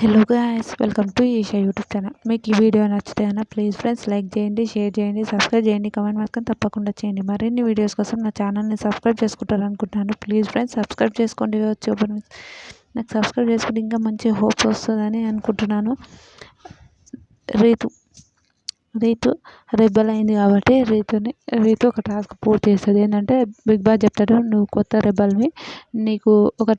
Hello guys, welcome to Isha YouTube channel. మీకు ఈ video నచ్చితే ప్లీజ్ ఫ్రెండ్స్ లైక్ చేయండి, షేర్ చేయండి, సబ్స్క్రైబ్ చేయండి, కామెంట్ మాత్రం తప్పకుండా చేయండి. మరిన్ని వీడియోస్ కోసం నా ఛానల్ని సబ్స్క్రైబ్ చేసుకుంటారు అనుకుంటున్నాను. ప్లీజ్ ఫ్రెండ్స్ సబ్స్క్రైబ్ చేసుకోండి. నాకు సబ్స్క్రైబ్ చేసుకుంటే ఇంకా మంచి హోప్స్ వస్తుందని అనుకుంటున్నాను. రీతు రీతు రెబల్ అయింది కాబట్టి రీతు ఒక టాస్క్ పూర్తి చేస్తుంది. ఏంటంటే బిగ్ బాస్ చెప్తాడు, నువ్వు కొత్త రెబల్వి, నీకు ఒక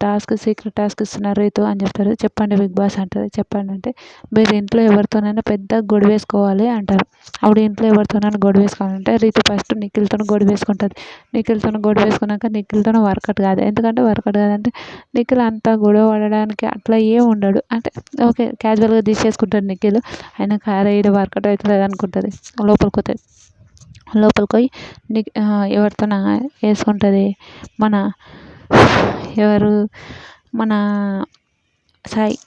సీక్రెట్ టాస్క్ ఇస్తున్నారు రీతు అని చెప్తారు. చెప్పండి బిగ్ బాస్ అంటారు. చెప్పండి అంటే, మీరు ఇంట్లో ఎవరితోనైనా పెద్ద గొడవ వేసుకోవాలి అంటారు. అప్పుడు ఇంట్లో ఎవరితోనైనా గొడవ వేసుకోవాలంటే రీతు ఫస్ట్ నిఖిల్తో గొడవ వేసుకుంటుంది. నిఖిల్తో గొడవ వేసుకున్నాక నిఖిల్తో వర్కౌట్ కాదు. ఎందుకంటే వర్కౌట్ కాదంటే నిఖిల్ అంతా గొడవ పడడానికి అట్లా ఏం ఉండడు. అంటే ఓకే, క్యాజువల్గా తీసేసుకుంటాడు నిఖిల్. అయినా అరే ఈడ వర్కౌట్ అవుతలేదు అనుకుంటుంది. లోపలికి పోయి ఎవరితోన వేసుకుంటుంది, మన ఎవరు మన సాయి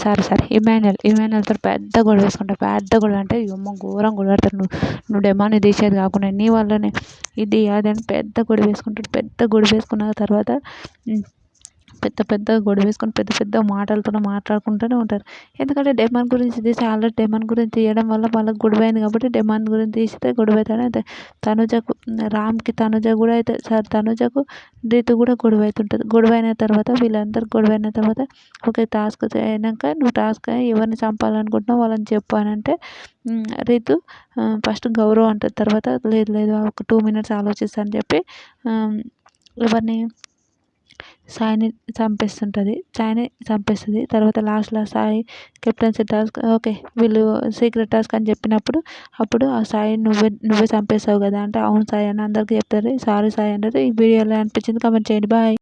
సారీ ఇమాన్యుయల్తో పెద్ద గొడవ వేసుకుంటారు. పెద్ద గొడవ అంటే అమ్మ ఘోరం గొడవ పడతారు. నువ్వు డెమాన్ని తీసేది కాకుండా నీ వల్లనే ఇది అది అని పెద్ద గొడవ వేసుకుంటాడు. పెద్ద గొడవ వేసుకున్న తర్వాత పెద్ద గొడవ వేసుకొని పెద్ద మాటలతో మాట్లాడుకుంటూనే ఉంటారు. ఎందుకంటే డెమాన్ గురించి తీసి ఆల్రెడీ డెమాన్ గురించి తీయడం వల్ల వాళ్ళకి గొడవ అయింది కాబట్టి డెమాన్ గురించి తీస్తే గొడవ అవుతుంది. అయితే తనుజకు రామ్కి తనుజ కూడా అయితే తనుజకు రీతు కూడా గొడవ అవుతుంటుంది. గొడవ అయిన తర్వాత వీళ్ళందరూ గొడవ అయిన తర్వాత ఓకే, టాస్క్ అయినాక నువ్వు టాస్క్ ఎవరిని చంపాలనుకుంటున్నావు వాళ్ళని చెప్పు అని అంటే రీతు ఫస్ట్ గౌరవ్ అంటుంది. తర్వాత లేదు ఒక 2 minutes ఆలోచిస్తా అని చెప్పి ఎవరిని సాయిని చంపేస్తుంది. తర్వాత లాస్ట్లో సాయి కెప్టెన్సీ టాస్క్ ఓకే వీళ్ళు సీక్రెట్ టాస్క్ అని చెప్పినప్పుడు అప్పుడు ఆ సాయి నువ్వే చంపేస్తావు కదా అంటే అవును సాయి అని అందరికీ చెప్తారు. సారీ సాయి అంటారు. ఈ వీడియో ఎలా అనిపించింది కామెంట్ చేయండి. బాయ్.